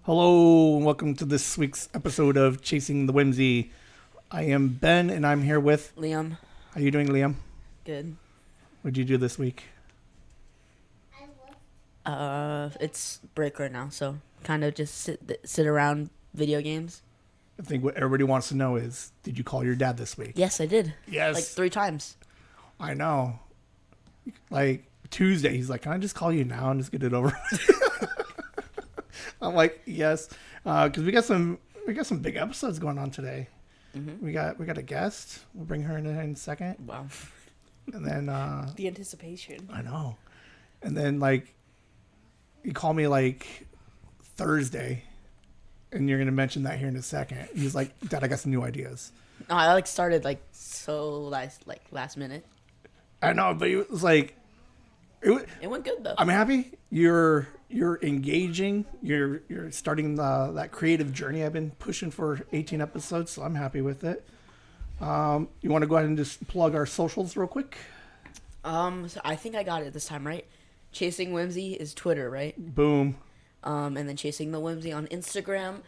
Hello, and welcome to this week's episode of Chasing the Whimsy. I am Ben, and I'm here with... Liam. How you doing, Liam? Good. What'd you do this week? It's break right now, so kind of just sit around video games. I think what everybody wants to know is, did you call your dad this week? Yes, I did. Yes. Like 3 times. I know. Like, Tuesday, he's like, can I just call you now and just get it over with? I'm like, yes. Because we got some big episodes going on today. Mm-hmm. We got a guest. We'll bring her in a second. Wow. And then... the anticipation. I know. And then, like, you call me, like, Thursday, and you're going to mention that here in a second. He's like, Dad, I got some new ideas. No, I started last minute. I know, but it was like... It went good, though. I'm happy. You're engaging. You're starting that creative journey I've been pushing for 18 episodes, so I'm happy with it. You want to go ahead and just plug our socials real quick? So I think I got it this time, right? Chasing Whimsy is Twitter, right? Boom. And then Chasing the Whimsy on Instagram.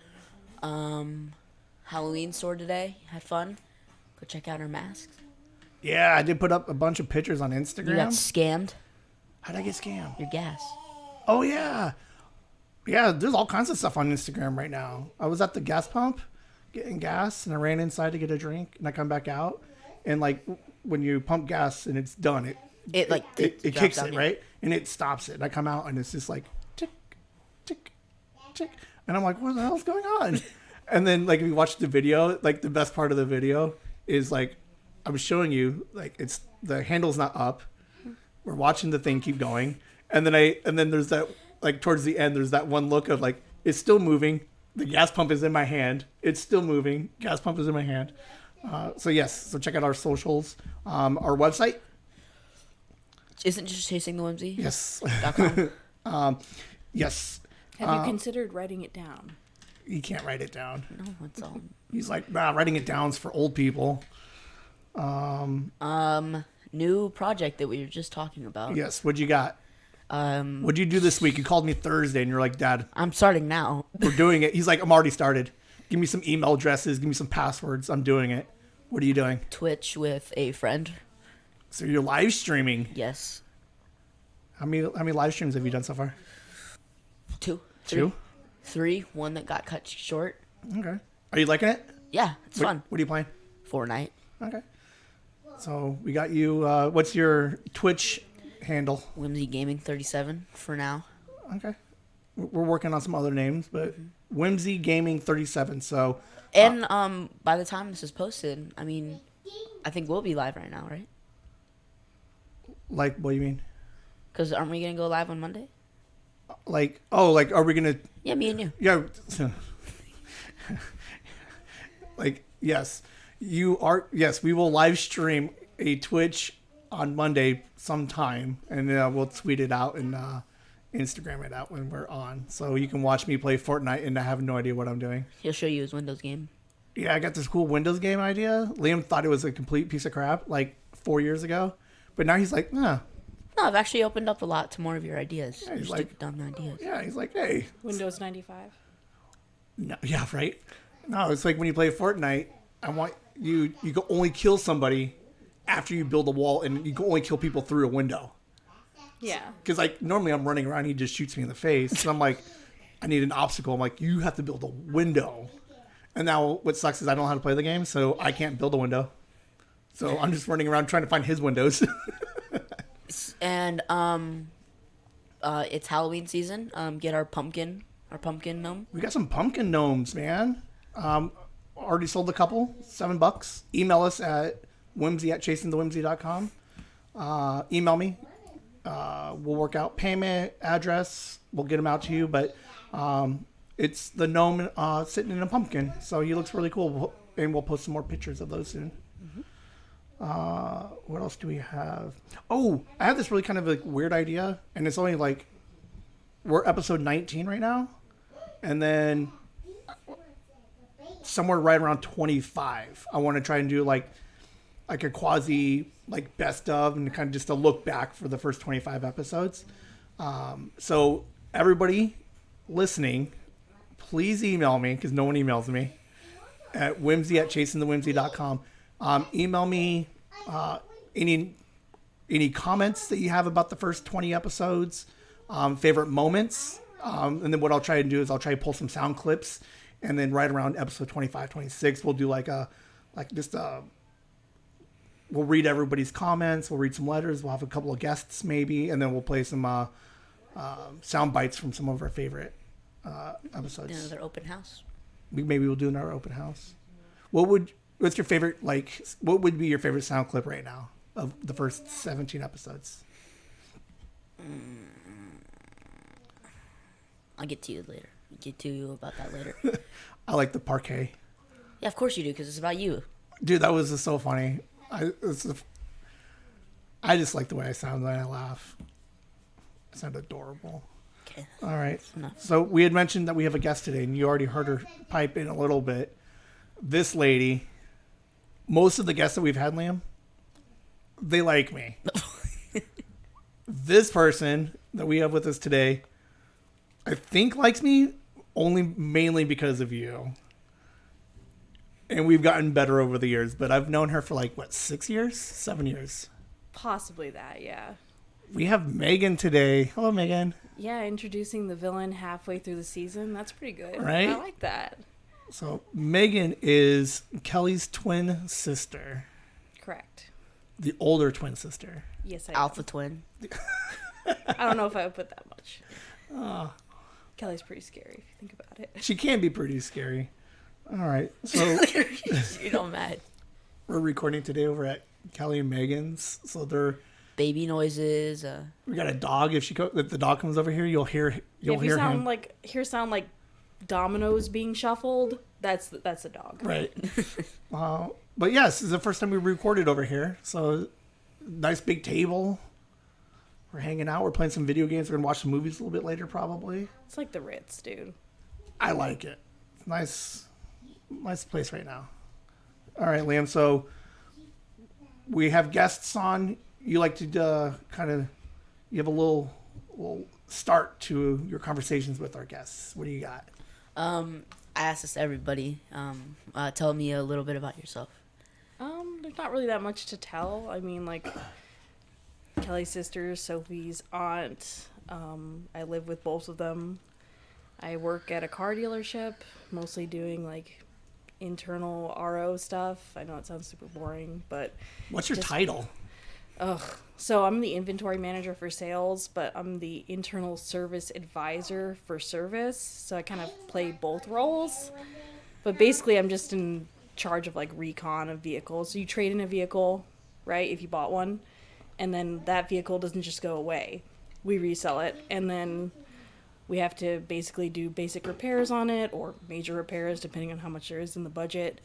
Halloween store today. Had fun. Go check out our masks. Yeah, I did put up a bunch of pictures on Instagram. You got scammed. How'd I get scammed? Your gas. Oh, yeah. Yeah, there's all kinds of stuff on Instagram right now. I was at the gas pump getting gas, and I ran inside to get a drink, and I come back out. And, like, when you pump gas and it's done, it kicks it, right? And it stops it. And I come out, and it's just like, tick, tick, tick. And I'm like, what the hell's going on? And then, like, if you watch the video, like, the best part of the video is, like, I was showing you, like, it's the handle's not up. We're watching the thing keep going. And then there's that, like, towards the end, there's that one look of, like, it's still moving. The gas pump is in my hand. It's still moving. Gas pump is in my hand. So check out our socials. Our website. Isn't just Chasing the Whimsy? Yes. .com. Yes. Have you considered writing it down? You can't write it down. No, it's all. He's like, writing it down's for old people. New project that we were just talking about. Yes. What'd you got? What'd you do this week? You called me Thursday and you're like, Dad, I'm starting now. we're doing it. He's like, I'm already started. Give me some email addresses. Give me some passwords. I'm doing it. What are you doing? Twitch with a friend. So you're live streaming. Yes. How many live streams have you done so far? 2. 2? 3. One that got cut short. Okay. Are you liking it? Yeah, it's fun. What are you playing? Fortnite. Okay. So we got you. What's your Twitch handle? Whimsy Gaming 37 for now. Okay. We're working on some other names, but Whimsy Gaming 37. So. And by the time this is posted, I mean, I think we'll be live right now, right? Like, what do you mean? Because aren't we gonna go live on Monday? Like, are we gonna? Yeah, me and you. Yeah. Like, yes, you are. Yes, we will live stream a Twitch on Monday sometime, and we'll tweet it out and Instagram it out when we're on, so you can watch me play Fortnite and I have no idea what I'm doing. He'll show you his Windows game. Yeah, I got this cool Windows game idea. Liam thought it was a complete piece of crap like 4 years ago, but now he's like, nah. No, I've actually opened up a lot to more of your ideas. Yeah, your he's like, stupid dumb ideas. Yeah, he's like, hey. Windows 95. No, yeah, right. No, it's like when you play Fortnite, I want you can only kill somebody after you build a wall, and you can only kill people through a window. Yeah. Because like normally I'm running around, he just shoots me in the face, and I'm like, I need an obstacle. I'm like, you have to build a window. And now what sucks is I don't know how to play the game, so I can't build a window. So I'm just running around trying to find his windows. And it's Halloween season. Get our pumpkin gnome. We got some pumpkin gnomes, man. Already sold a couple, $7. Email us at whimsy@chasingthewhimsy.com. Email me. We'll work out payment, address. We'll get them out to you. But it's the gnome sitting in a pumpkin, so he looks really cool. And we'll post some more pictures of those soon. What else do we have? Oh, I have this really kind of like weird idea, and it's only like we're episode 19 right now, and then somewhere right around 25, I want to try and do like a quasi like best of and kind of just a look back for the first 25 episodes. So everybody listening, please email me, because no one emails me, at whimsy@chasingthewhimsy.com. Email me any comments that you have about the first 20 episodes, favorite moments. And then what I'll try to do is I'll try to pull some sound clips. And then right around episode 25, 26, we'll do we'll read everybody's comments. We'll read some letters. We'll have a couple of guests maybe. And then we'll play some sound bites from some of our favorite episodes. Another open house. Maybe we'll do another open house. What's your favorite, what would be your favorite sound clip right now of the first 17 episodes? I'll get to you later. Get to you about that later. I like the parquet. Yeah, of course you do, because it's about you. Dude, that was just so funny. I just like the way I sound when I laugh. I sound adorable. Okay. All right. Enough. So we had mentioned that we have a guest today, and you already heard her pipe in a little bit. This lady, most of the guests that we've had, Liam, they like me. This person that we have with us today, I think likes me mainly because of you. And we've gotten better over the years, but I've known her for 6 years? 7 years. Possibly that, yeah. We have Megan today. Hello, Megan. Yeah, introducing the villain halfway through the season. That's pretty good. Right? I like that. So Megan is Kelly's twin sister. Correct. The older twin sister. Yes, I Alpha twin. I don't know if I would put that much. Kelly's pretty scary if you think about it. She can be pretty scary. All right. So You know, mad. we're recording today over at Kelly and Megan's. So Baby noises. we got a dog. If the dog comes over here, you'll hear If you hear sound him. sound like dominoes being shuffled, that's the dog. Right. But yes, this is the first time we recorded over here. So nice big table. We're hanging out. We're playing some video games. We're gonna watch some movies a little bit later, probably. It's like the Ritz, dude. I like it. It's nice place right now. All right, Liam. So we have guests on. You like to you have a little start to your conversations with our guests. What do you got? I ask this to everybody. Tell me a little bit about yourself. There's not really that much to tell. I mean, Kelly's sister, Sophie's aunt. I live with both of them. I work at a car dealership, mostly doing internal RO stuff. I know it sounds super boring, but What's your title? so I'm the inventory manager for sales, but I'm the internal service advisor for service. So I kind of play both roles. But basically, I'm just in charge of recon of vehicles. So you trade in a vehicle, right? If you bought one, and then that vehicle doesn't just go away. We resell it, and then we have to basically do basic repairs on it or major repairs depending on how much there is in the budget.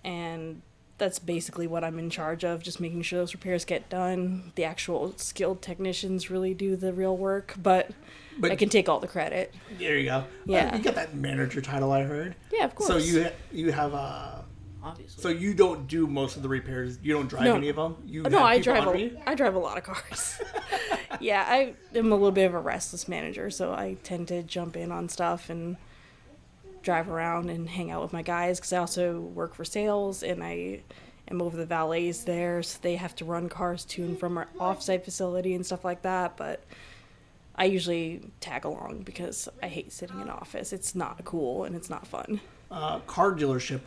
And that's basically what I'm in charge of, just making sure those repairs get done. The actual skilled technicians really do the real work, but I can take all the credit. There you go. Yeah. You got that manager title, I heard. Yeah, of course. So you have Obviously. So you don't do most of the repairs. You don't drive any of them. I drive a lot of cars. Yeah, I am a little bit of a restless manager, so I tend to jump in on stuff and drive around and hang out with my guys, because I also work for sales and I am over the valets there, so they have to run cars to and from our offsite facility and stuff like that. But I usually tag along because I hate sitting in office. It's not cool and it's not fun. Car dealership,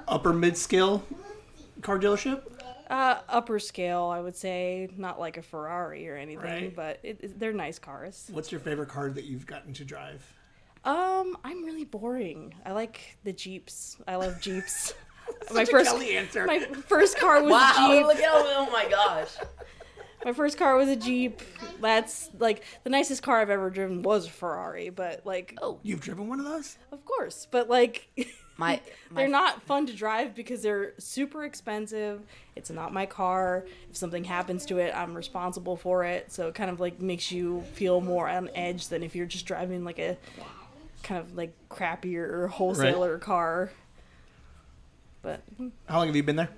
upper mid-scale car dealership. Upper scale, I would say, not like a Ferrari or anything, Right. but they're nice cars. What's your favorite car that you've gotten to drive? I'm really boring. I like the Jeeps. I love Jeeps. Such a Kelly answer. My first car was a Wow! Jeep. Look at oh my gosh! My first car was a Jeep. That's the nicest car I've ever driven was a Ferrari, but You've driven one of those? of course, but My they're not fun to drive because they're super expensive. It's not my car. If something happens to it, I'm responsible for it. So it kind of makes you feel more on edge than if you're just driving a kind of crappier wholesaler car. But How long have you been there?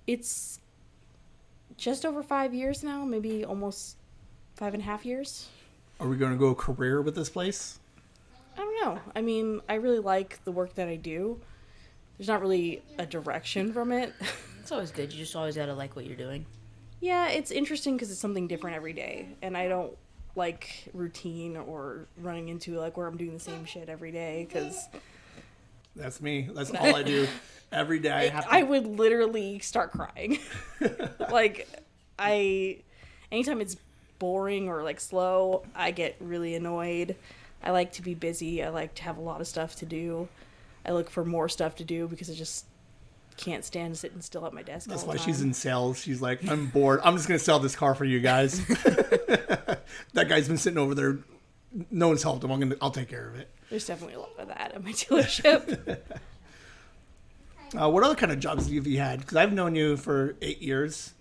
it's just over 5 years now, maybe almost 5.5 years. Are we going to go career with this place? I don't know. I mean, I really like the work that I do. There's not really a direction from it. It's always good. You just always gotta like what you're doing. Yeah, it's interesting because it's something different every day, and I don't like routine or running into like where I'm doing the same shit every day because That's me. That's all I do every day. I would literally start crying. Like, anytime it's boring or like slow, I get really annoyed. I like to be busy. I like to have a lot of stuff to do. I look for more stuff to do because I just can't stand sitting still at my desk. That's all why the time. she's in sales. She's like, I'm bored. I'm just going to sell this car for you guys. That guy's been sitting over there. No one's helped him. I'll take care of it. There's definitely a lot of that at my dealership. What other kind of jobs have you had? Because I've known you for 8 years.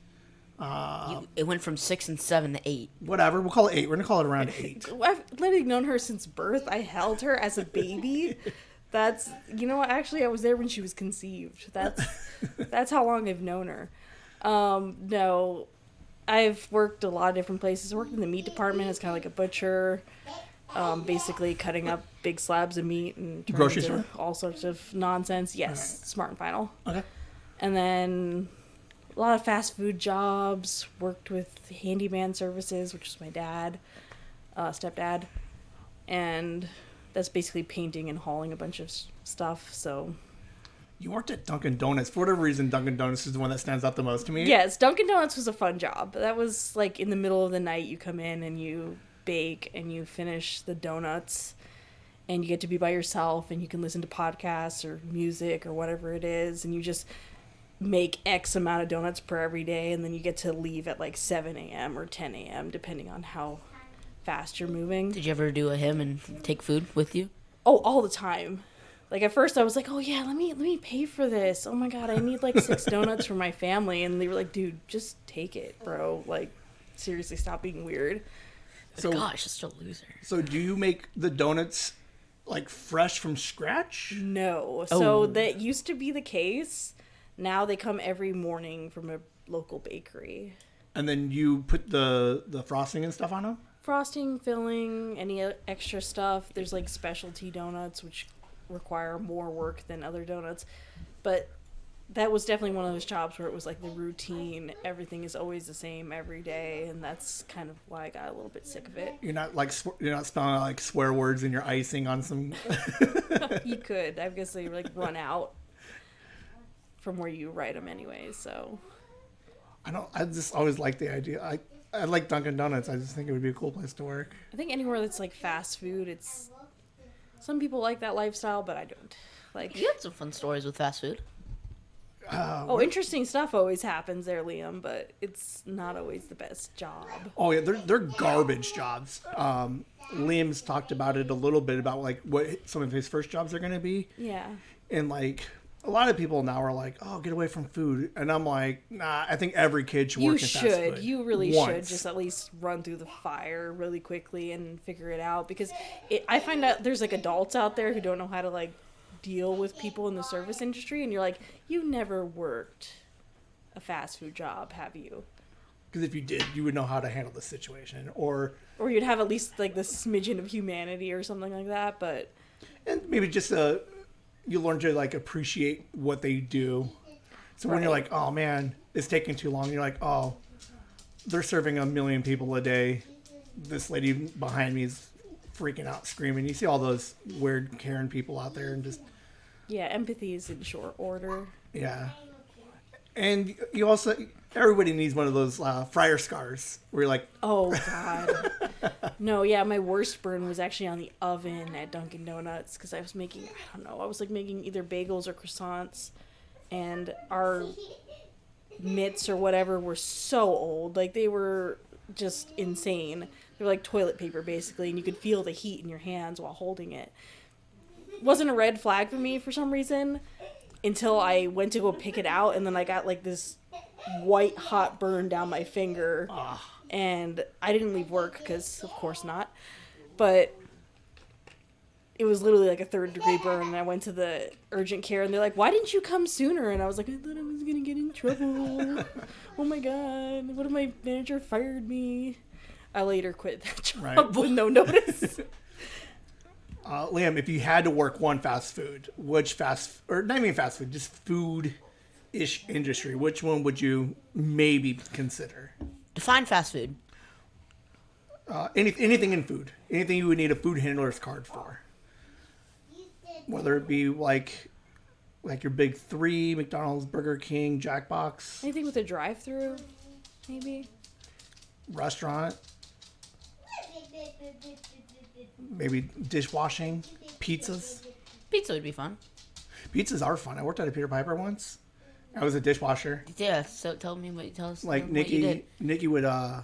It went from 6 and 7 to 8. Whatever. We'll call it 8. We're going to call it around 8. I've literally known her since birth. I held her as a baby. That's, you know what, actually I was there when she was conceived. That's how long I've known her. No, I've worked a lot of different places. I worked in the meat department as kind of like a butcher, basically cutting up big slabs of meat and turning Grocery it into store? all sorts of nonsense. Yes, Smart and Final. Okay. And then a lot of fast food jobs, worked with handyman services, which is my dad, stepdad, and that's basically painting and hauling a bunch of stuff. So You worked at Dunkin' Donuts. For whatever reason, Dunkin' Donuts is the one that stands out the most to me. yes, Dunkin' Donuts was a fun job. That was like in the middle of the night, you come in and you bake and you finish the donuts, and you get to be by yourself and you can listen to podcasts or music or whatever it is, and you just make X amount of donuts per every day, and then you get to leave at like 7 a.m. or 10 a.m. depending on how fast you're moving. Did you ever do a hymn and take food with you? Oh, all the time. Like at first I was like, oh yeah, let me pay for this. Oh my God, I need like 6 donuts for my family. And they were like, dude, just take it, bro. Like, seriously, stop being weird. So, Gosh, just a loser. so do you make the donuts like fresh from scratch? No. Oh. So that used to be the case. Now they come every morning from a local bakery. And then you put the frosting and stuff on them? Frosting, filling, any extra stuff. There's like specialty donuts, which require more work than other donuts. But that was definitely one of those jobs where it was like the routine. Everything is always the same every day. And that's kind of why I got a little bit sick of it. You're not spelling out like swear words in your icing on some. You could. I guess they like run out from where you write them anyway. So I just always like the idea. I like Dunkin' Donuts. I just think it would be a cool place to work. I think anywhere that's like fast food, it's some people like that lifestyle, but I don't. Like, You had some fun stories with fast food. oh, interesting stuff always happens there, Liam, but it's not always the best job. Oh yeah, they're garbage jobs. Liam's talked about it a little bit about like what some of his first jobs are going to be, Yeah. and like a lot of people now are like, "Oh, get away from food," and I'm like, "Nah, I think every kid should You work in fast should. food. You really once. should just at least run through the fire really quickly and figure it out, because I find out there's like adults out there who don't know how to like deal with people in the service industry, and you're like, you never worked a fast food job, have you? Because if you did, you would know how to handle the situation, or Or you'd have at least like the smidgen of humanity or something like that, but and maybe just you learn to like appreciate what they do. So when you're Right. like, oh man, it's taking too long, you're like, oh, they're serving 1 million people a day. This lady behind me is freaking out, screaming. You see all those weird Karen people out there, and just yeah, empathy is in short order. yeah. And you also, everybody needs one of those fryer scars where you're like, Oh God. No, yeah, my worst burn was actually on the oven at Dunkin' Donuts because I was making, I don't know, I was like making either bagels or croissants, and our mitts or whatever were so old, like they were just insane. They were like toilet paper basically, and you could feel the heat in your hands while holding it. Wasn't a red flag for me for some reason until I went to go pick it out, and then I got like this white hot burn down my finger. And I didn't leave work because of course not, but it was literally like a 3rd degree burn, and I went to the urgent care and they're like, why didn't you come sooner? And I was like, I thought I was gonna get in trouble. Oh my God, what if my manager fired me? I later quit that job Right. with no notice. Liam, if you had to work one fast food, or not even fast food, just food-ish industry, which one would you maybe consider? Define fast food. Anything in food. Anything you would need a food handler's card for. Whether it be like your big three, McDonald's, Burger King, Jackbox, Anything with a drive-through, maybe. restaurant, maybe dishwashing, pizzas. Pizza would be fun. Pizzas are fun. I worked at a Peter Piper once. I was a dishwasher. Yeah, so tell us Like what you did. Nikki would No,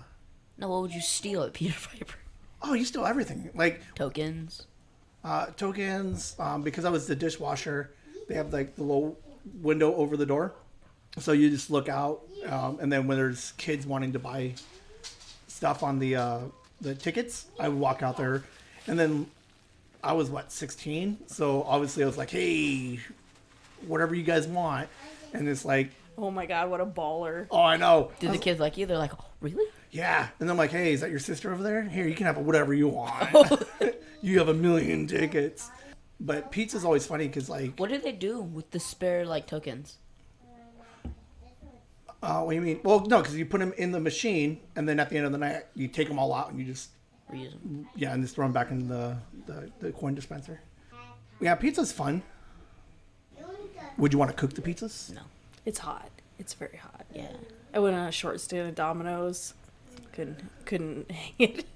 what would you steal at Peter Piper? oh, you steal everything. Like Tokens. tokens, because I was the dishwasher, they have like the little window over the door. So you just look out, and then when there's kids wanting to buy stuff on the tickets, I would walk out there, and then I was 16, so obviously I was like, hey, whatever you guys want, and it's like, Oh my god, what a baller. oh, I know. Did the kids like you? They're like, oh, really? Yeah, and I'm like, hey, is that your sister over there? Here, you can have whatever you want. You have 1 million tickets. But pizza's always funny because, like, What do they do with the spare, like, tokens? what do you mean? Well, no, because you put them in the machine, and then at the end of the night, you take them all out, and you just, Reuse them. yeah, and just throw them back in the coin dispenser. Yeah, pizza's fun. Would you want to cook the pizzas? No. It's hot. It's very hot. Yeah. I went on a short stint at Domino's. Couldn't hang it.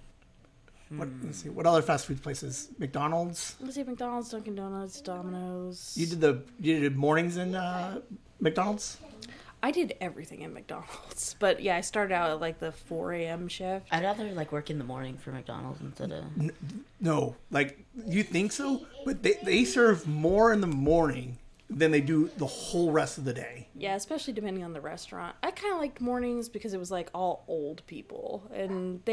Let's see. What other fast food places? McDonald's. Let's see, McDonald's, Dunkin' Donuts, Domino's. You did mornings in McDonald's. I did everything in McDonald's, but yeah, I started out at like the 4 a.m. shift. I'd rather, like, work in the morning for McDonald's instead of... No, like you think so, but they serve more in the morning than they do the whole rest of the day. Yeah, especially depending on the restaurant. I kind of liked mornings because it was like all old people, and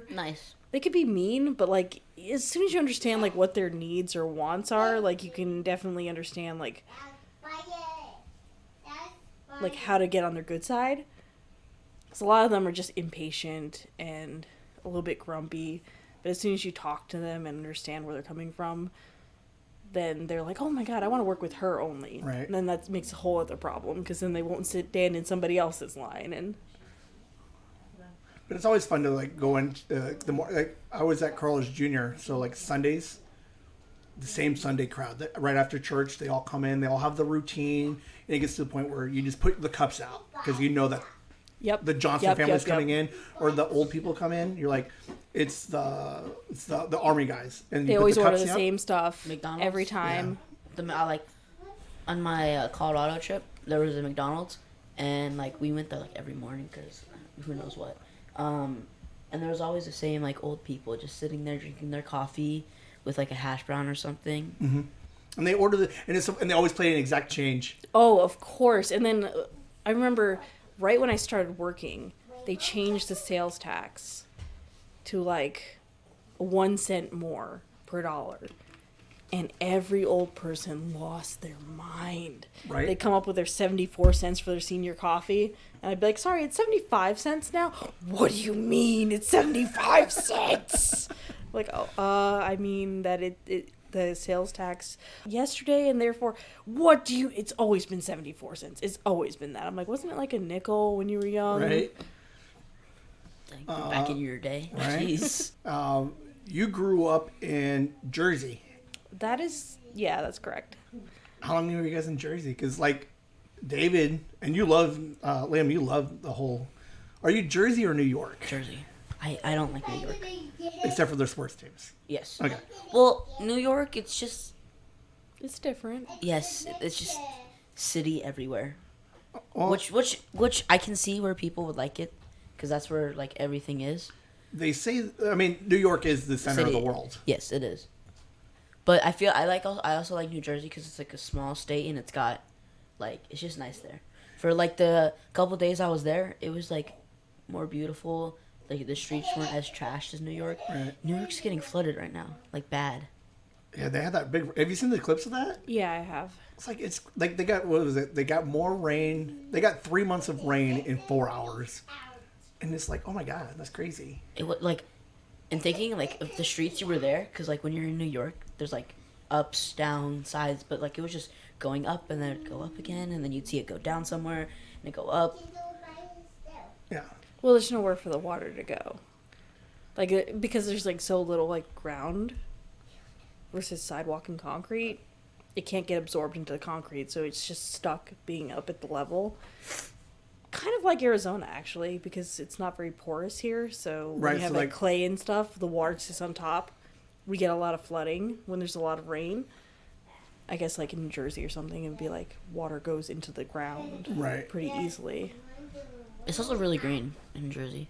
Nice. they could be mean, but like as soon as you understand like what their needs or wants are, like you can definitely understand like how to get on their good side. Because a lot of them are just impatient and a little bit grumpy, but as soon as you talk to them and understand where they're coming from, then they're like, oh my god, I want to work with her only. Right. And then that makes a whole other problem because then they won't stand in somebody else's line. And But it's always fun to like go in like I was at Carl's Jr. So like Sundays, the same Sunday crowd that right after church they all come in, they all have the routine, and it gets to the point where you just put the cups out because you know that yep, the Johnson family's coming in or the old people come in. You're like, it's the army guys, and they you put always the order cups the out. same stuff McDonald's? every time. I like... On my Colorado trip, there was a McDonald's, and, like, we went there, like, every morning because who knows what. And there was always the same, like, old people just sitting there drinking their coffee with, like, a hash brown or something. Mm-hmm. And they order and they always play an exact change. Oh, of course. And then I remember right when I started working, they changed the sales tax to like 1 cent more per dollar. And every old person lost their mind. Right. They come up with their 74 cents for their senior coffee. And I'd be like, sorry, it's 75 cents now? What do you mean it's 75 cents? Like, I mean that the sales tax yesterday, and therefore, it's always been 74 cents. It's always been that. I'm like, wasn't it like a nickel when you were young? Right. Like, back in your day. Right. Jeez. You grew up in Jersey. That's correct. How long were you guys in Jersey? Because like David and you love Liam, you love the whole. Are you Jersey or New York? Jersey. I don't like New York. Except for their sports teams. Yes. Okay. Well, New York, it's just... It's different. Yes, it's just city everywhere. Well, Which I can see where people would like it, because that's where, like, everything is. they say, I mean, New York is the center of the world. Yes, it is. But I also like New Jersey because it's like a small state and it's got, like, it's just nice there. For like the couple days I was there, it was like more beautiful. Like the streets weren't as trashed as New York. Right. New York's getting flooded right now, like bad. Yeah, they had that big. Have you seen the clips of that? Yeah, I have. It's like they got, what was it? They got more rain. They got 3 months of rain in 4 hours, and it's like, oh my god, that's crazy. It was like and thinking like of the streets you were there, because like when you're in New York, there's like ups, down, sides, but like it was just going up and then it'd go up again, and then you'd see it go down somewhere and it go up. Yeah. Well, there's nowhere for the water to go. Like, because there's like so little like ground versus sidewalk and concrete, it can't get absorbed into the concrete, so it's just stuck being up at the level. Kind of like Arizona, actually, because it's not very porous here, so when Right, you have so, like like- clay and stuff, the water's just on top. We get a lot of flooding when there's a lot of rain. I guess like in New Jersey or something, it would be like water goes into the ground Right. pretty easily. It's also really green in Jersey.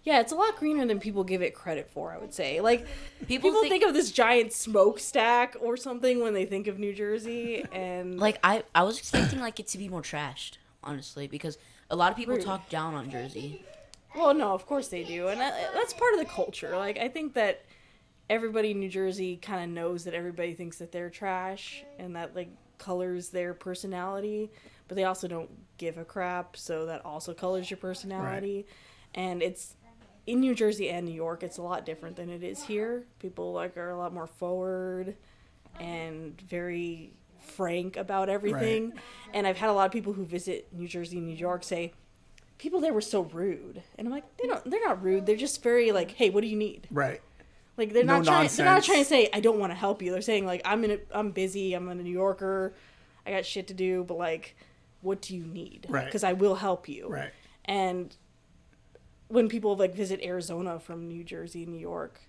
Yeah, it's a lot greener than people give it credit for, I would say. Like, People think of this giant smokestack or something when they think of New Jersey, and... Like I was expecting like it to be more trashed, honestly, because a lot of people Rude. talk down on Jersey. Well, no, of course they do, and that's part of the culture. Like, I think that everybody in New Jersey kind of knows that everybody thinks that they're trash, and that, like, colors their personality, but they also don't give a crap, so that also colors your personality. Right. And it's... In New Jersey and New York, it's a lot different than it is here. People like are a lot more forward and very frank about everything. Right. And I've had a lot of people who visit New Jersey and New York say, people there were so rude. And I'm like, they're not rude. They're just very like, hey, what do you need? Right. Like they're not trying to say I don't want to help you. They're saying like I'm busy, I'm a New Yorker, I got shit to do, but like what do you need? Right. Because I will help you. Right. And when people like visit Arizona from New Jersey, New York,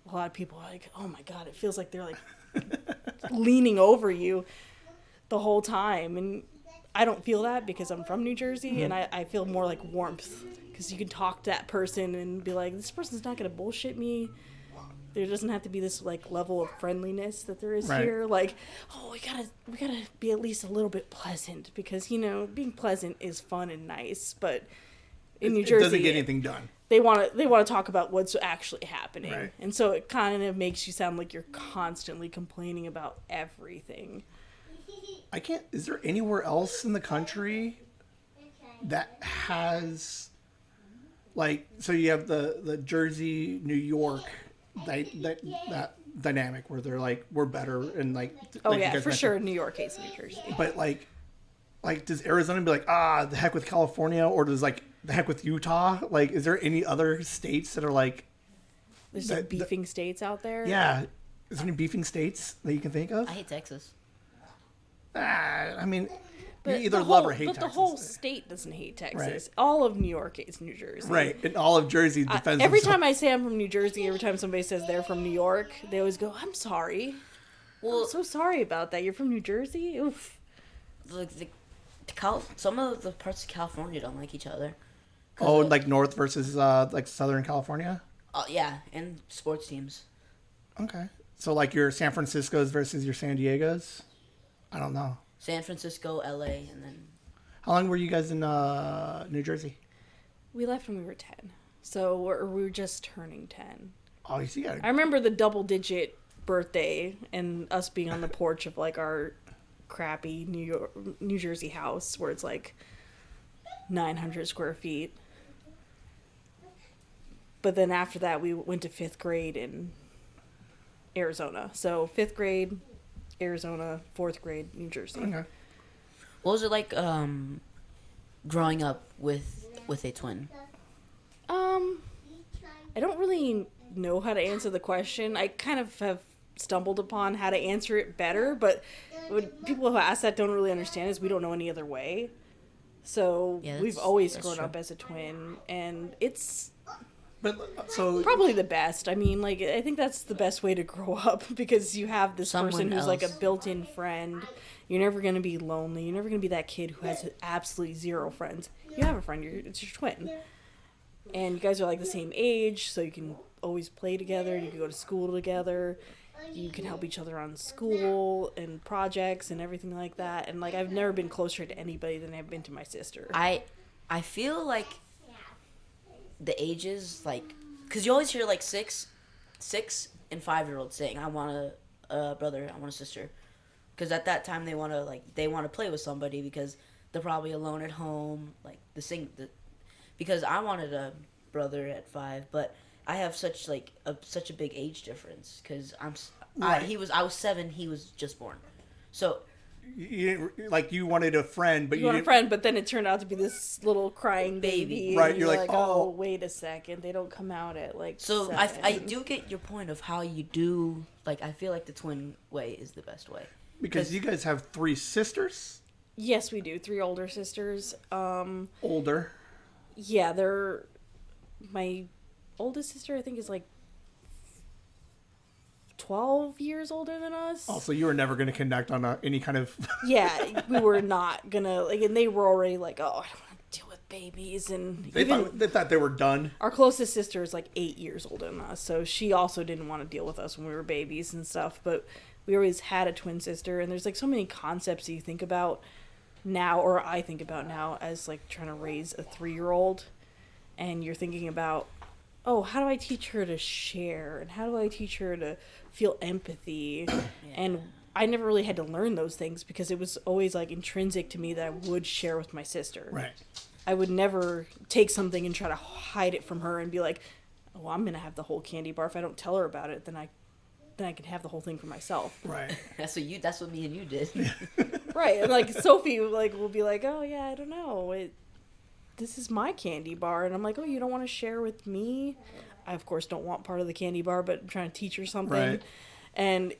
a lot of people are like, "Oh my God!" It feels like they're like leaning over you the whole time, and I don't feel that because I'm from New Jersey, and I feel more like warmth because you can talk to that person and be like, "This person's not gonna bullshit me." There doesn't have to be this like level of friendliness that there is here. Like, oh, we gotta be at least a little bit pleasant because being pleasant is fun and nice, but. In New Jersey, it doesn't get anything done. They want to talk about what's actually happening, right. And so it kind of makes you sound like you're constantly complaining about everything. Is there anywhere else in the country that has, like, so you have the Jersey, New York, that dynamic where they're like we're better and like. Oh like yeah, for sure, New York hates New Jersey. But like does Arizona be like the heck with California, or does like the heck with Utah? Like, is there any other states that are like... There's some beefing states out there? Yeah. Is there any beefing states that you can think of? I hate Texas. I mean, but you either love or hate Texas. But the whole state doesn't hate Texas. Right. All of New York hates New Jersey. Right. And all of Jersey defends every time I say I'm from New Jersey, every time somebody says they're from New York, they always go, I'm sorry. Well, I'm so sorry about that. You're from New Jersey? Oof. Some of the parts of California don't like each other. Oh, like North versus like Southern California? Yeah, and sports teams. Okay. So like your San Francisco's versus your San Diego's? I don't know. San Francisco, LA, and then... How long were you guys in New Jersey? We left when we were 10. So we were just turning 10. Oh, you see. I remember the double-digit birthday and us being on the porch of like our crappy New Jersey house where it's like 900 square feet. But then after that, we went to 5th grade in Arizona. So 5th grade, Arizona, 4th grade, New Jersey. Okay. What was it like growing up with a twin? I don't really know how to answer the question. I kind of have stumbled upon how to answer it better, but what people who ask that don't really understand is we don't know any other way. So we've always grown up as a twin, and it's probably the best. I mean, like, I think that's the best way to grow up because you have this person who's like a built-in friend. You're never going to be lonely. You're never going to be that kid who has absolutely zero friends. You have a friend. It's your twin. And you guys are like the same age, so you can always play together. You can go to school together. You can help each other on school and projects and everything like that. And like I've never been closer to anybody than I've been to my sister. I feel like the ages, like, because you always hear like 6 and 5-year-olds saying, I want a brother, I want a sister. Because at that time they want to play with somebody because they're probably alone at home, like because I wanted a brother at 5, but I have such like such a big age difference because Right. I was 7, he was just born, so You wanted a friend, but You want a friend, but then it turned out to be this little crying baby. Right, and you're like, oh, oh. wait a second, they don't come out at like. so 7. I do get your point of how you do like. I feel like the twin way is the best way because you guys have 3 sisters, Yes, we do. 3 older sisters. older. Yeah, they're my oldest sister. I think is like 12 years older than us. Also, you were never going to connect on any kind of. Yeah, we were not gonna like, and they were already like, oh, I don't want to deal with babies, and They thought they were done. our closest sister is like 8 years older than us, so she also didn't want to deal with us when we were babies and stuff. But we always had a twin sister, and there's like so many concepts you think about now, or I think about now, as like trying to raise a 3-year-old, and you're thinking about, oh, how do I teach her to share, and how do I teach her to feel empathy, and I never really had to learn those things because it was always like intrinsic to me that I would share with my sister. Right. I would never take something and try to hide it from her and be like, oh, I'm gonna have the whole candy bar. If I don't tell her about it, then I can have the whole thing for myself. Right. that's what me and you did. Right. And like Sophie like will be like, oh yeah, I don't know, this is my candy bar, and I'm like, oh, you don't want to share with me? I of course don't want part of the candy bar, but I'm trying to teach her something. Right. And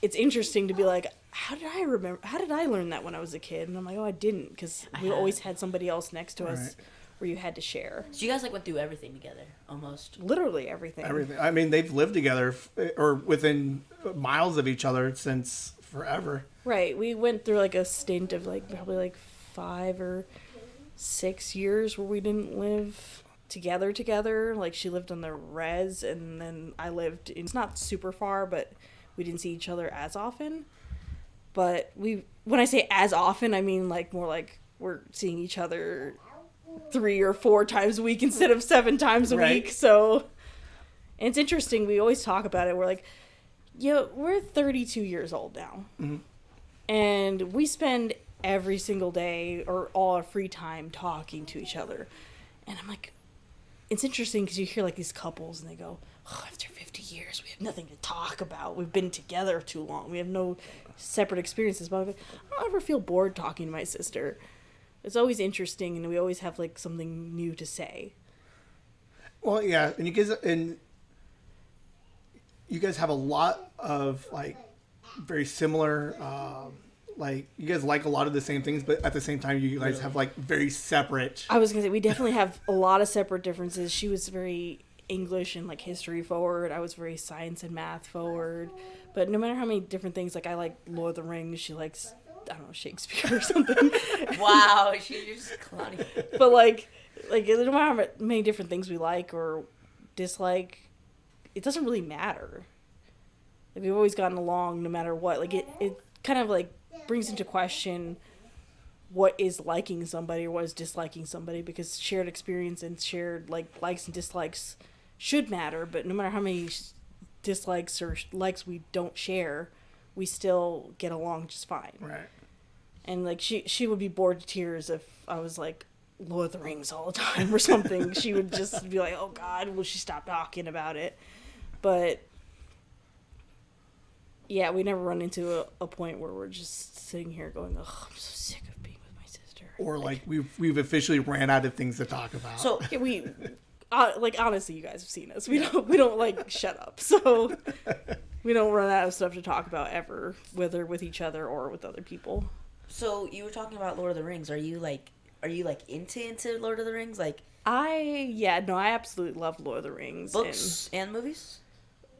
it's interesting to be like, how did I learn that when I was a kid? And I'm like, oh, I didn't, because we always had somebody else next to us Right. where you had to share. So you guys like went through everything together, almost. Literally everything. Everything. I mean, they've lived together or within miles of each other since forever. Right. We went through like a stint of like probably like 5 or 6 years where we didn't live together. Like she lived on the res, and then I lived it's not super far, but we didn't see each other as often. But when I say as often, I mean like more like we're seeing each other 3 or 4 times a week instead of 7 times a Right. week. So, and it's interesting. We always talk about it. We're like, we're 32 years old now. Mm-hmm. And we spend every single day or all our free time talking to each other. And I'm like, it's interesting because you hear like these couples and they go, oh, after 50 years, we have nothing to talk about. We've been together too long. We have no separate experiences. But I'm like, I don't ever feel bored talking to my sister. It's always interesting, and we always have like something new to say. Well, yeah, and you guys have a lot of like very similar. Like you guys like a lot of the same things, but at the same time, you guys have like very separate. I was gonna say we definitely have a lot of separate differences. She was very English and like history forward. I was very science and math forward. But no matter how many different things, like I like Lord of the Rings. She likes, I don't know, Shakespeare or something. Wow, you're just clowning. But like no matter how many different things we like or dislike, it doesn't really matter. Like we've always gotten along no matter what. Like it kind of like brings into question what is liking somebody or what is disliking somebody, because shared experience and shared like likes and dislikes should matter, but no matter how many dislikes or likes we don't share, we still get along just fine. Right. And like she would be bored to tears if I was like Lord of the Rings all the time or something. She would just be like, oh God, will she stop talking about it? But yeah, we never run into a point where we're just sitting here going, oh, I'm so sick of being with my sister. Or like we've officially ran out of things to talk about. So Yeah, we like honestly, you guys have seen us. We don't like shut up. So we don't run out of stuff to talk about ever, whether with each other or with other people. So you were talking about Lord of the Rings. Are you like into Lord of the Rings? Like I absolutely love Lord of the Rings. books and movies?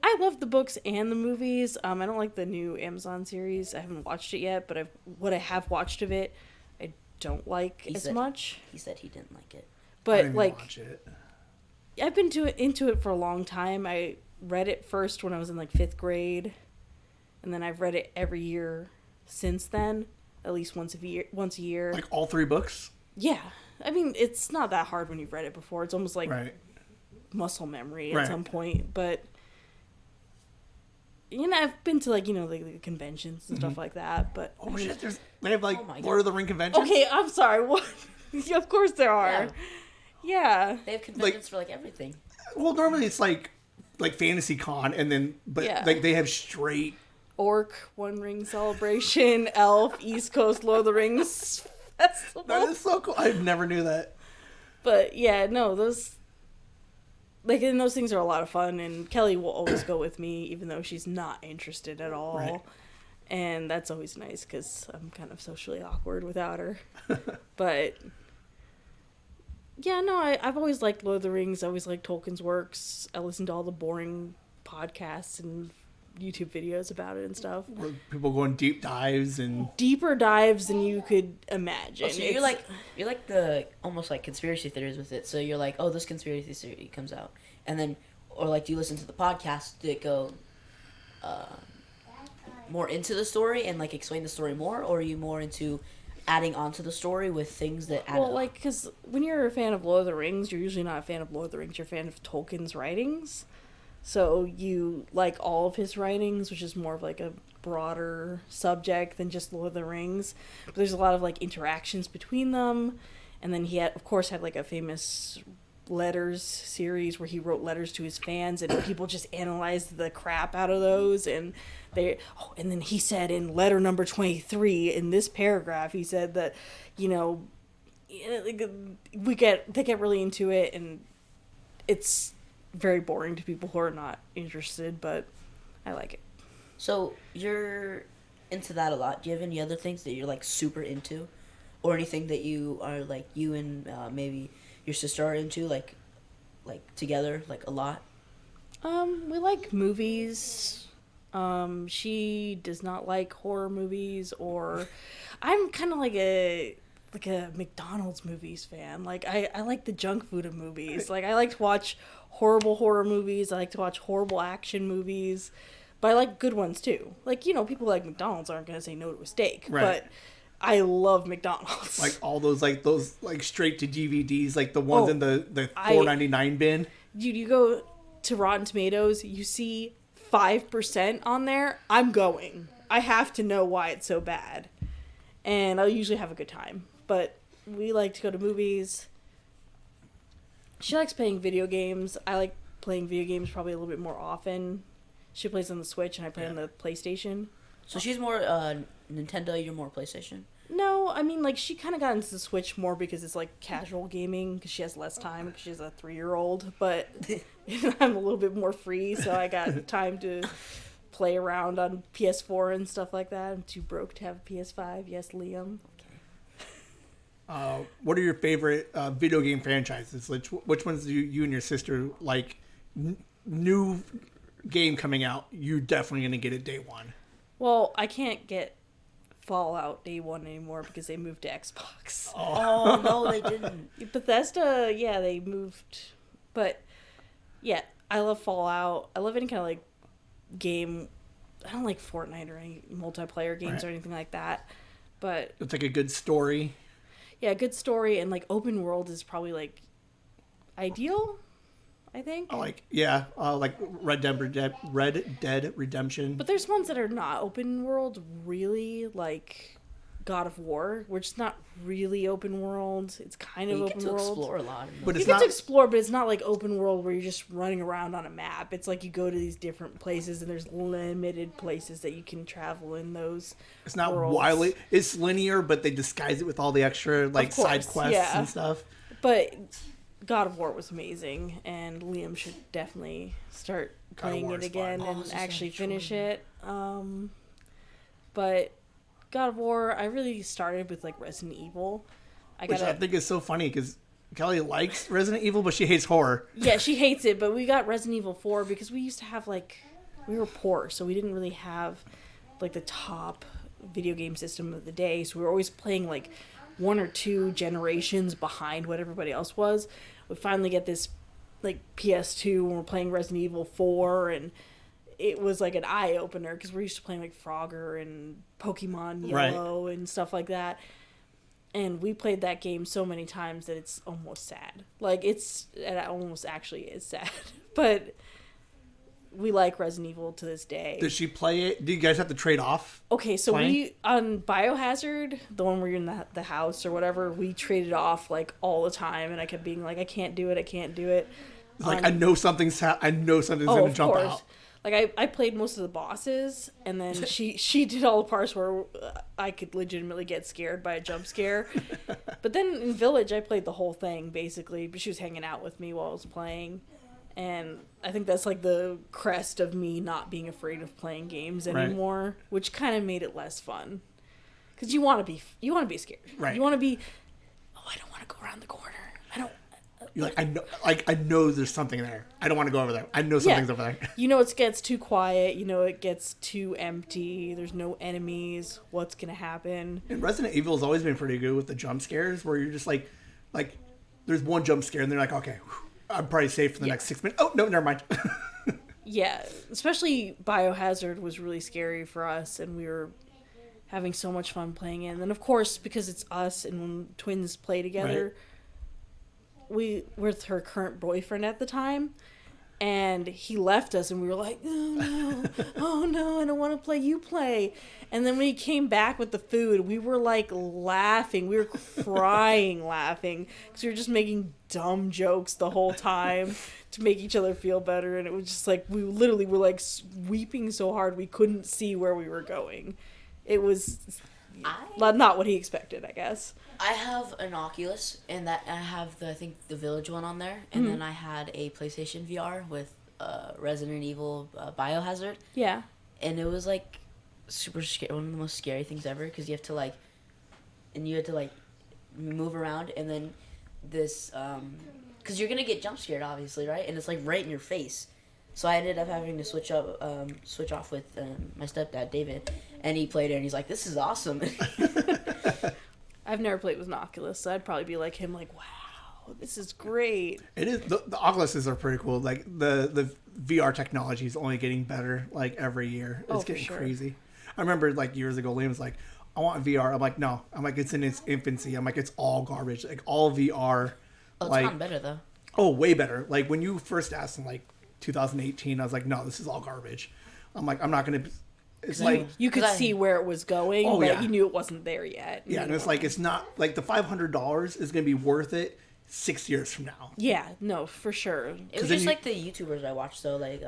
I love the books and the movies. I don't like the new Amazon series. I haven't watched it yet, but what I have watched of it, I don't like as much. He said he didn't like it. I But didn't like, watch it. I've been into it for a long time. I read it first when I was in like 5th grade, and then I've read it every year since then, at least once a year. Like all 3 books. Yeah, I mean it's not that hard when you've read it before. It's almost like Right. muscle memory at Right. some point, but. I've been to like the conventions and stuff like that, but Oh shit! They have like Oh my Lord of the Ring conventions. okay, I'm sorry. What? Of course there are. Yeah. They have conventions for like everything. Well, normally it's like Fantasy Con, and then Yeah. like they have straight. Orc, One Ring Celebration, Elf, East Coast Lord of the Rings Festival. That is so cool. I never knew that. But yeah, no, those like and those things are a lot of fun, and Kelly will always go with me even though she's not interested at all. Right. And that's always nice because I'm kind of socially awkward without her. But yeah, no, I've always liked Lord of the Rings. I always liked Tolkien's works. I listen to all the boring podcasts and YouTube videos about it and stuff. Where people go in deep dives and Deeper dives than you could imagine. Oh, so you're like the almost like conspiracy theories with it. So you're like, oh, this conspiracy theory comes out, and then or like do you listen to the podcast that go more into the story and like explain the story more, or are you more into adding onto the story with things that add Well, up? like, because when you're a fan of Lord of the Rings, you're usually not a fan of Lord of the Rings. You're a fan of Tolkien's writings. So you like all of his writings, which is more of like a broader subject than just Lord of the Rings. But there's a lot of like interactions between them. And then he had, of course, had like a famous letters series where he wrote letters to his fans, and people just analyzed the crap out of those. And and then he said in letter number 23 in this paragraph, he said that, they get really into it, and it's very boring to people who are not interested, but I like it. So you're into that a lot. Do you have any other things that you're like super into, or anything that you are like you and maybe your sister are into like together like a lot? We like movies. She does not like horror movies, or I'm kind of like a McDonald's movies fan. Like I like the junk food of movies. Like I like to watch horrible horror movies. I like to watch horrible action movies, but I like good ones too. Like, people who like McDonald's aren't gonna say no to a steak, Right. but I love McDonald's. like all those straight to DVDs, like the ones in the $4.99 bin. Dude, you go to Rotten Tomatoes, you see 5% on there, I'm going. I have to know why it's so bad. And I'll usually have a good time. But we like to go to movies. She likes playing video games. I like playing video games probably a little bit more often. She plays on the Switch and I play on the PlayStation. So she's more Nintendo, you're more PlayStation. No, I mean, like, she kind of got into the Switch more because it's, like, casual gaming, because she has less time, because she's a 3-year-old, but I'm a little bit more free, so I got time to play around on PS4 and stuff like that. I'm too broke to have a PS5. Yes, Liam. What are your favorite video game franchises? Which ones do you and your sister like? New game coming out, you're definitely going to get it day one. Well, I can't get Fallout day one anymore because they moved to Xbox. Oh no, they didn't. Bethesda, yeah, they moved. But, yeah, I love Fallout. I love any kind of, like, game. I don't like Fortnite or any multiplayer games or anything like that. But It's like a good story. yeah, good story, and like open world is probably like ideal, I think. Like Red Dead Redemption. But there's ones that are not open world, really, like God of War, which is not really open world. It's kind of You open get to world. explore a lot. But You it's get not to explore, but it's not like open world where you're just running around on a map. It's like you go to these different places, and there's limited places that you can travel in those. It's not worlds. wildly. It's linear, but they disguise it with all the extra like side course, quests yeah. and stuff. But God of War was amazing, and Liam should definitely start playing War it is again fun. Oh, and this is actually so finish true. it. But God of War, I really started with like Resident Evil. Which I think is so funny because Kelly likes Resident Evil, but she hates horror. Yeah, she hates it, but we got Resident Evil 4 because we used to have we were poor, so we didn't really have like the top video game system of the day, so we were always playing like one or two generations behind what everybody else was. We finally get this like PS2 and we're playing Resident Evil 4, and it was like an eye opener because we're used to playing like Frogger and Pokemon Yellow and stuff like that. And we played that game so many times that it's almost sad. Like, it almost actually is sad. But we like Resident Evil to this day. Does she play it? Do you guys have to trade off? Okay, so playing? we, on Biohazard, the one where you're in the house or whatever, we traded off, like, all the time. And I kept being like, I can't do it. It's like I know something's gonna jump out. Like I played most of the bosses, and then she did all the parts where I could legitimately get scared by a jump scare. But then in Village, I played the whole thing basically. But she was hanging out with me while I was playing, and I think that's like the crest of me not being afraid of playing games anymore, which kind of made it less fun. Because you want to be scared. Right. You want to be. Oh, I don't want to go around the corner. I don't. You're I know there's something there. I don't want to go over there. I know something's over there. It gets too quiet. It gets too empty. There's no enemies. What's gonna happen? And Resident Evil has always been pretty good with the jump scares, where you're just like, there's one jump scare, and they're like, okay, I'm probably safe for the next 6 minutes. Oh no, never mind. Yeah, especially Biohazard was really scary for us, and we were having so much fun playing it. And then, of course, because it's us and when twins play together, we were with her current boyfriend at the time, and he left us, and we were like, oh no, I don't want to play, you play. And then when he came back with the food, we were like laughing. We were crying laughing because we were just making dumb jokes the whole time to make each other feel better. And it was just like, we literally were like weeping so hard we couldn't see where we were going. It was not what he expected, I guess. I have an Oculus, and that I have I think the Village one on there, and then I had a PlayStation VR with Resident Evil Biohazard. Yeah. And it was like super scary, one of the most scary things ever, because you had to move around, and then this because you're gonna get jump scared, obviously, right? And it's like right in your face. So I ended up having to switch off with my stepdad David, and he played it, and he's like, "This is awesome." I've never played with an Oculus, so I'd probably be like him, like, wow, this is great. It is. The Oculuses are pretty cool. Like the VR technology is only getting better like every year. It's getting crazy. I remember like years ago, Liam was like, "I want VR." I'm like, "No." I'm like, "It's in its infancy." I'm like, "It's all garbage." Like all VR. Oh, it's gotten better though. Oh, way better. Like when you first asked in like 2018, I was like, "No, this is all garbage." I'm like, "I'm not gonna." It's like you could see where it was going, but you knew it wasn't there yet. Yeah, and it's like it's not like the $500 is gonna be worth it 6 years from now. Yeah, no, for sure. It was just like the YouTubers I watched though, like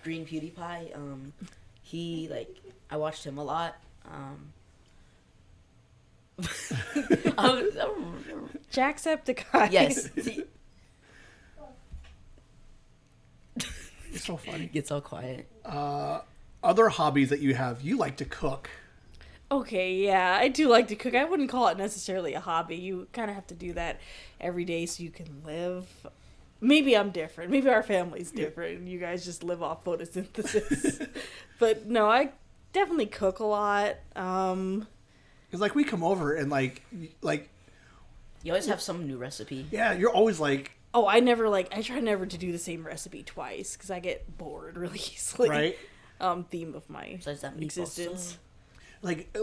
Green PewDiePie. I watched him a lot. Jacksepticeye. Yes. You're so funny. Get so quiet. Other hobbies that you have, you like to cook. Okay, yeah, I do like to cook. I wouldn't call it necessarily a hobby. You kind of have to do that every day so you can live. Maybe I'm different. Maybe our family's different. You guys just live off photosynthesis. But no, I definitely cook a lot. Because like we come over and like you always have some new recipe. Yeah, you're always like. Oh, I try never to do the same recipe twice because I get bored really easily. Right. Theme of my existence. Like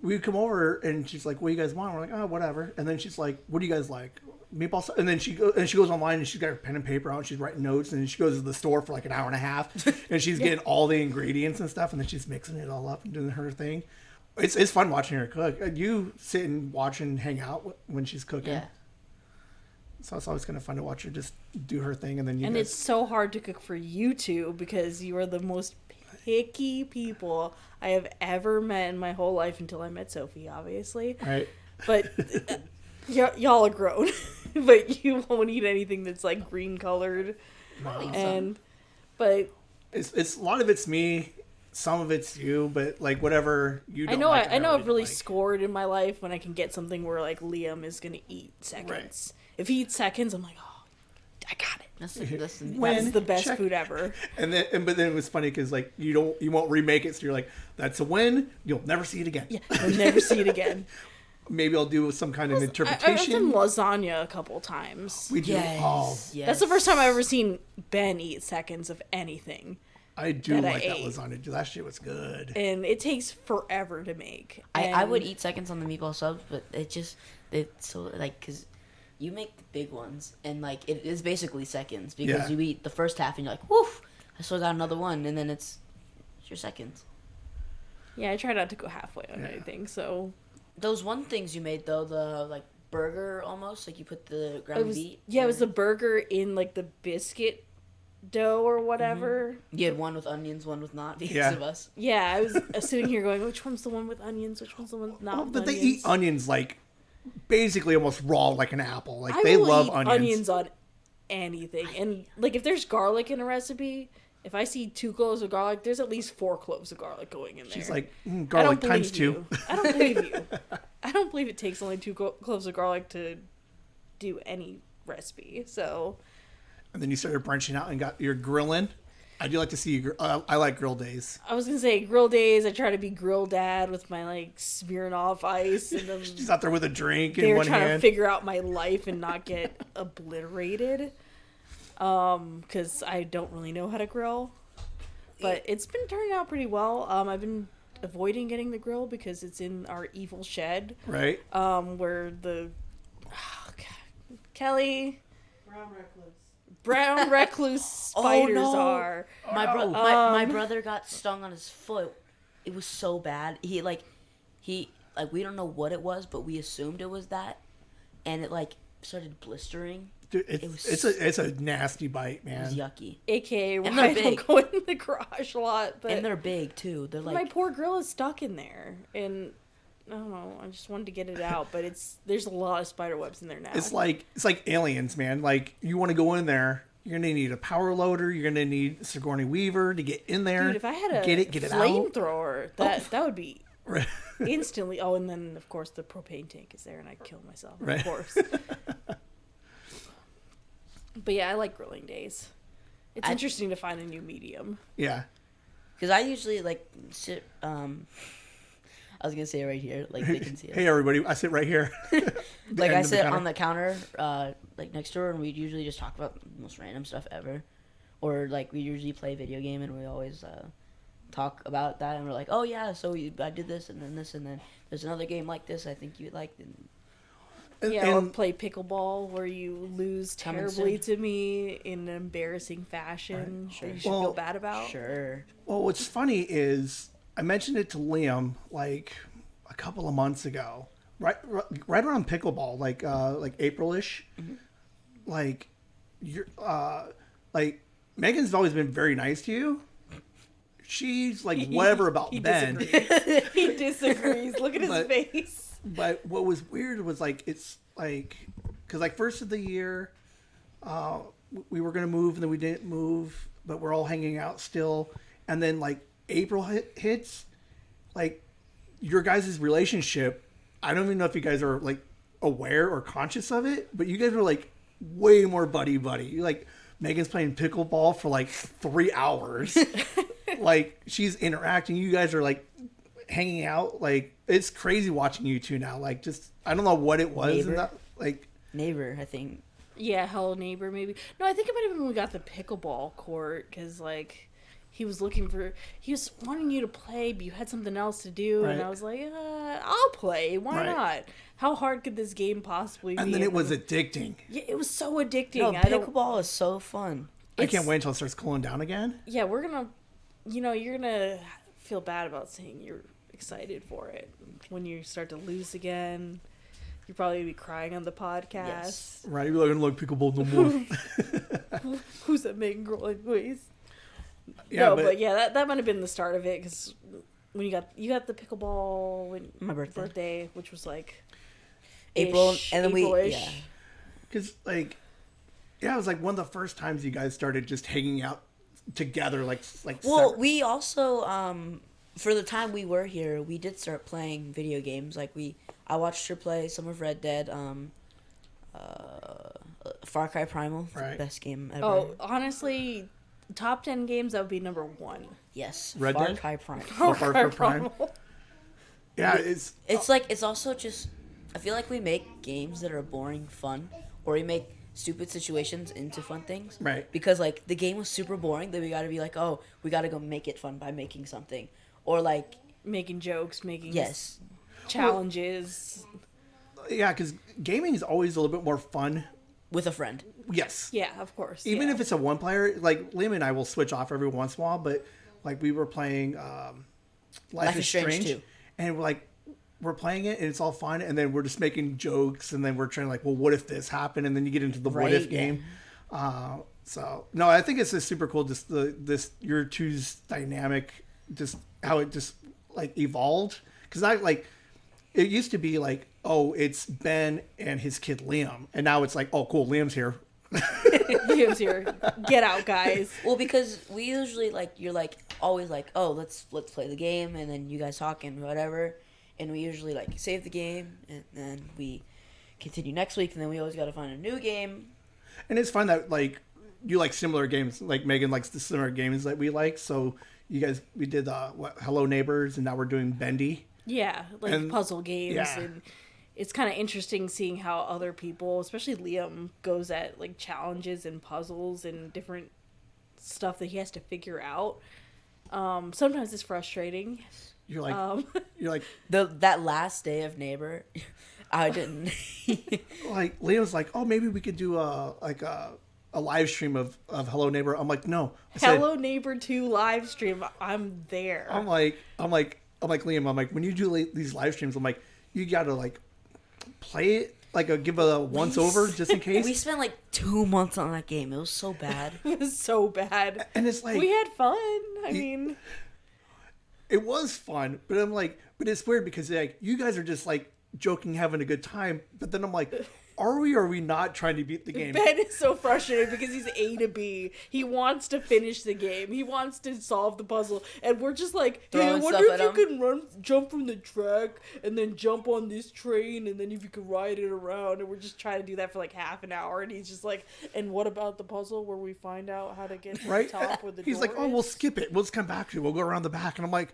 we come over and she's like, "What do you guys want?" We're like, "Oh, whatever." And then she's like, "What do you guys like?" Meatball. And then she goes online and she's got her pen and paper out and she's writing notes, and then she goes to the store for like an hour and a half and she's getting all the ingredients and stuff, and then she's mixing it all up and doing her thing. It's fun watching her cook. You sit and watch and hang out when she's cooking. Yeah. So it's always kind of fun to watch her just do her thing, and then it's so hard to cook for you two because you are the most picky people I have ever met in my whole life until I met Sophie, obviously. Right. But y'all are grown, but you won't eat anything that's like green colored. But it's a lot of it's me, some of it's you, but like whatever you don't I know I've really scored in my life when I can get something where like Liam is gonna eat seconds. Right. If he eats seconds, I'm like, oh, I got it. That's the best food ever. But then it was funny because like you won't remake it, so you're like, that's a win. You'll never see it again. Yeah, you'll never see it again. Maybe I'll do some kind of interpretation. I've done lasagna a couple times. We do. Yes. That's the first time I've ever seen Ben eat seconds of anything. I do like that lasagna. That shit was good. And it takes forever to make. I would eat seconds on the meatball subs, but it's so like because you make the big ones and like it is basically seconds because you eat the first half and you're like, woof, I still got another one, and then it's your seconds. Yeah, I try not to go halfway on anything. So those one things you made though, the like burger almost. Like you put the It ground was beef. it was the burger in like the biscuit dough or whatever. You had one with onions, one with not because Yeah. of us. Yeah, I was sitting here going, which one's the one with onions? Which one's the one not Oh, with but they onions? eat onions like basically almost raw, like an apple. Like I they will love eat onions. on anything. And like if there's garlic in a recipe, if I see 2 cloves of garlic, there's at least 4 cloves of garlic going in there. She's like, I don't garlic times believe 2. you. I don't believe you. I don't believe it takes only 2 cloves of garlic to do any recipe. So And then you started branching out and got your grilling. I do like to see you. I like grill days. I was gonna say grill days. I try to be grill dad with my like Smirnoff ice, and then She's out there with a drink they in were one trying to hand. figure out my life and not get obliterated. Because I don't really know how to grill, but it's been turning out pretty well. I've been avoiding getting the grill because it's in our evil shed, Right? where the Kelly Brown recluse. brown recluse spiders no. are. My brother got stung on his foot. It was so bad. He we don't know what it was, but we assumed it was that, and it like started blistering. Dude, It was- it's a nasty bite, It was man. yucky, AKA why And I they're don't big. go in the garage a lot, but and they're big too. They're my like poor grill is stuck in there, and I don't know. I just wanted to get it out, but there's a lot of spider webs in there now. It's like aliens, man. Like you want to go in there, you're gonna need a power loader. You're gonna need Sigourney Weaver to get in there. Dude, if I had a get it out. flamethrower, that would be Right. instantly. Oh, and then of course the propane tank is there, and I'd kill myself. Right. Of course. But yeah, I like grilling days. It's interesting to find a new medium. Yeah. because I usually like sit. I was gonna say it right here, like they can see it. Hey everybody, I sit right here. Like I sit on the counter, like next door, and we usually just talk about the most random stuff ever, or like we usually play a video game, and we always talk about that, and we're like, oh yeah, so I did this, and then there's another game like this I think you'd like. And Yeah, or play pickleball where you lose Coming terribly soon. to me in an embarrassing fashion Right, sure. that you should Well, feel bad about. sure, Well, what's funny is I mentioned it to Liam like a couple of months ago, right around pickleball, like April-ish. Mm-hmm. Like you're like Megan's always been very nice to you. She's like whatever about He Ben. disagrees. He disagrees. Look at his But- face. But what was weird was like it's like because like first of the year, we were gonna move and then we didn't move, but we're all hanging out still. And then like April hits, like your guys' relationship. I don't even know if you guys are like aware or conscious of it, but you guys were like way more buddy. Like Megan's playing pickleball for like 3 hours. Like she's interacting. You guys are like hanging out. Like it's crazy watching you two now. Like just I don't know what it was. Neighbor. And that, like neighbor, I think. Yeah, hello neighbor, maybe. No, I think it might have been when we got the pickleball court, because like he was wanting you to play, but you had something else to do, and Right. I was like, I'll play. Why Right. not? How hard could this game possibly be? and then it was addicting. Yeah, it was so addicting. No, I don't. pickleball is so fun. I can't It's- wait until it starts cooling down again. Yeah, we're gonna. You're gonna feel bad about saying you're excited for it when you start to lose again. You'll probably be crying on the podcast. Yes. Right? You're like, I don't like pickleball no more. Who's that Megan girl anyways? Yeah, No, but yeah, that might have been the start of it, because when you got the pickleball when My birthday. which was like April, ish, and then April-ish. yeah. because like, yeah, it was like one of the first times you guys started just hanging out together, like Well, separate. we also for the time we were here, we did start playing video games. Like I watched her play some of Red Dead, Far Cry Primal, it's Right. the best game ever. Oh, honestly, top 10 games, that would be number 1. yes, Red Far Dead? Cry Primal. Far Cry Prime. Yeah, it's It's like it's also just I feel like we make games that are boring fun, or we make stupid situations into fun things. Right. Because like the game was super boring, then we got to be like, oh, we got to go make it fun by making something, or like Making jokes, making yes, challenges. yeah, because gaming is always a little bit more fun. with a friend. Yes. Yeah, of course. Even yeah. if it's a one player, like Liam and I will switch off every once in a while, but like we were playing Life is Strange, too. and we're like we're playing it and it's all fun, and then we're just making jokes, and then we're trying to like, well, what if this happened? And then you get into the what Right, if yeah. game. So no, I think it's just super cool. Just this your two's dynamic, just how it just like evolved. Because I like it used to be like, oh, it's Ben and his kid Liam, and now it's like, oh, cool, Liam's here. Liam's here. Get out, guys. Well, because we usually like you're like always like, oh, let's play the game, and then you guys talk and whatever, and we usually like save the game, and then we continue next week, and then we always got to find a new game. And it's fun that like you like similar games. Like Megan likes the similar games that we like. So you guys, we did Hello Neighbors, and now we're doing Bendy. Yeah, like And- puzzle games, yeah. and it's kind of interesting seeing how other people, especially Liam, goes at like challenges and puzzles and different stuff that he has to figure out. Sometimes it's frustrating. You're like you're like That last day of Neighbor, I didn't. like Liam's like, oh, maybe we could do a live stream of Hello Neighbor. I'm like, no. I said, Hello Neighbor 2 live stream. I'm there. I'm like Liam. I'm like, when you do these live streams, I'm like, you gotta like play it, like give a once over just in case. We spent like 2 months on that game. It was so bad. It was so bad. And it's like We had fun. I mean, it was fun, but I'm like, but it's weird because like you guys are just like joking, having a good time, but then I'm like, are we or are we not trying to beat the game? Ben is so frustrated because he's A to B. He wants to finish the game. He wants to solve the puzzle. And we're just like, hey, I Throwing wonder stuff if at you him. can jump from the track and then jump on this train and then if you can ride it around. And we're just trying to do that for like half an hour. And he's just like, and what about the puzzle where we find out how to get to Right? the top where the He's door like, oh, is? we'll skip it. We'll just come back to it. We'll go around the back. And I'm like,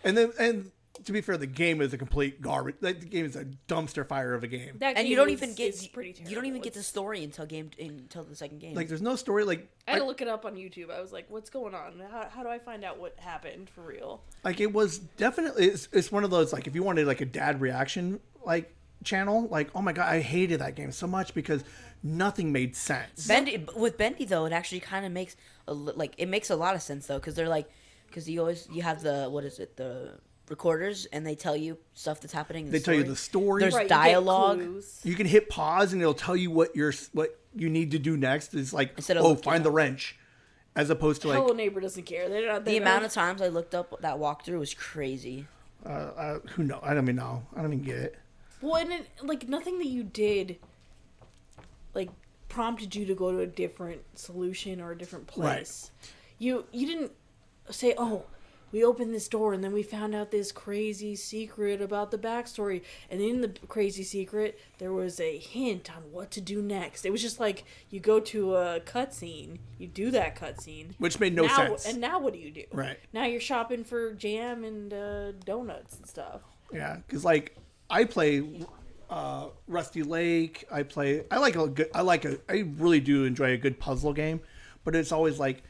and to be fair, the game is a complete garbage. Like, the game is a dumpster fire of a game. That And game you don't is- even get is pretty you don't even terrible. get the story until the second game. Like, there's no story. Like, I had to look it up on YouTube. I was like, what's going on? How do I find out what happened for real? like it was definitely it's one of those like if you wanted like a dad reaction like channel, like, oh my god, I hated that game so much because nothing made sense. Bendy with Bendy though, it actually kind of makes it makes a lot of sense though, because you have the recorders and they tell you stuff that's happening. In They tell you story. the story. There's Right, you get dialogue. clues. You can hit pause and it'll tell you what you need to do next. It's like, Instead of oh, looking find the up. wrench, as opposed to like Hello Neighbor doesn't care. They're not, The amount of times I looked up that walkthrough was crazy. who knows? I don't even know. I don't even get it. Well, and like nothing that you did, like prompted you to go to a different solution or a different place. You didn't say, "Oh, we opened this door and then we found out this crazy secret about the backstory." And in the crazy secret, there was a hint on what to do next. It was just like you go to a cutscene, you do that cutscene, Which made no now, sense. And now what do you do? Right. Now you're shopping for jam and donuts and stuff. Yeah, because like I play Rusty Lake. I really do enjoy a good puzzle game, but it's always like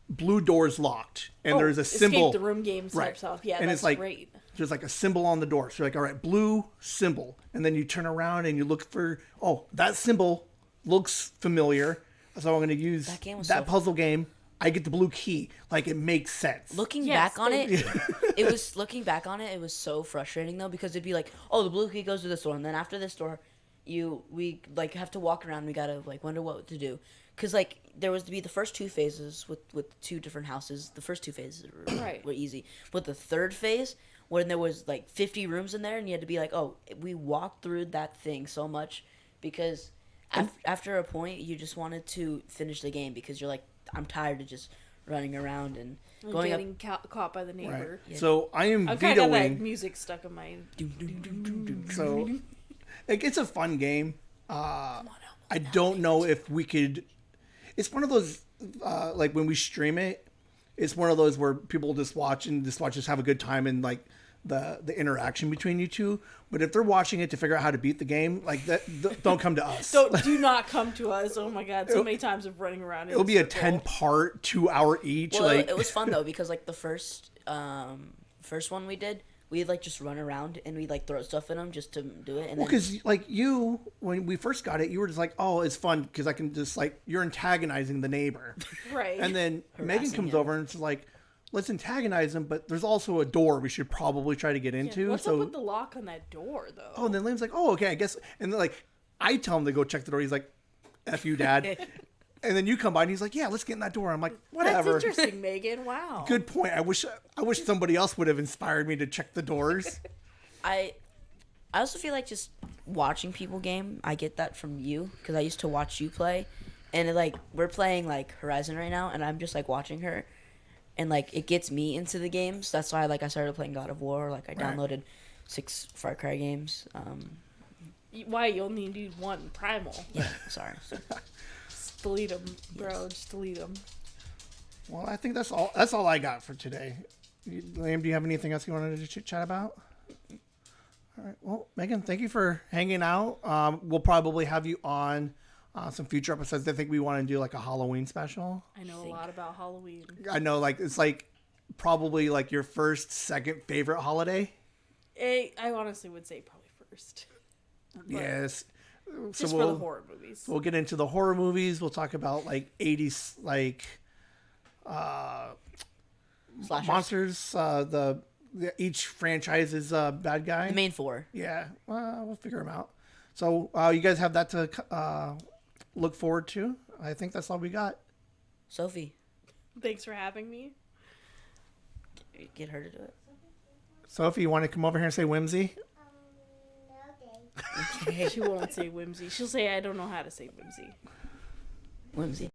blue doors locked, and there's a symbol. Escape the room game type stuff. Yeah, and that's it's like great. there's like a symbol on the door. So you're like, all right, blue symbol, and then you turn around and you look for, oh, that symbol looks familiar, so I'm going to use That game was that so- puzzle game. I get the blue key. Like, it makes sense. Looking Yes, back on they- it, it was so frustrating though, because it'd be like, oh, the blue key goes to this door, and then after this door, we like have to walk around. We gotta like wonder what to do, because like there was to be the first two phases with two different houses. The first two phases were easy, but the third phase, when there was like 50 rooms in there, and you had to be like, oh, we walked through that thing so much because after a point, you just wanted to finish the game because you're like, I'm tired of just running around and going up. Getting caught by the Right. neighbor. So I am I've kind of got that vetoing. music stuck in my. So like, it's a fun game. I don't know if we could. It's one of those like when we stream it. It's one of those where people just watch just have a good time and like the interaction between you two. But if they're watching it to figure out how to beat the game, like that, don't come to us. Do not come to us. Oh my god, so many times of running around. It'll be a 10-part, 2-hour each. Well, like it was fun though because like the first one we did, we'd like just run around and we'd like throw stuff at them just to do it. And well, then because like you, when we first got it, you were just like, oh, it's fun because I can just like you're antagonizing the neighbor. Right. And then Megan Harassing comes him. over and it's like, let's antagonize him, but there's also a door we should probably try to get Yeah, into. what's so up with the lock on that door, though? oh, and then Liam's like, oh, okay, I guess. And then like I tell him to go check the door. He's like, F you, Dad. And then you come by and he's like, yeah, let's get in that door. I'm like, whatever. That's interesting, Megan. Wow. Good point. I wish somebody else would have inspired me to check the doors. I also feel like just watching people game. I get that from you because I used to watch you play, and like we're playing like Horizon right now, and I'm just like watching her, and like it gets me into the games. That's why like I started playing God of War. Like I downloaded 6 Far Cry games. Why you only need one primal? Yeah, sorry. Just delete them, bro. Just delete them. Well, I think that's all. That's all I got for today. Liam, do you have anything else you wanted to chit chat about? All right. Well, Megan, thank you for hanging out. We'll probably have you on some future episodes. I think we want to do like a Halloween special. I know a lot about Halloween. I know, like it's like probably like your first, second favorite holiday. I honestly would say probably first. Yes. Just for the horror movies. We'll get into the horror movies. We'll talk about like 80s like Slashers. monsters. Each franchise is a bad guy. The main 4. Yeah, we'll figure them out. So you guys have that to look forward to. I think that's all we got. Sophie, Thanks for having me. get her to do it. Sophie, you want to come over here and say Whimsy? She won't say Whimsy. She'll say, I don't know how to say Whimsy. Whimsy.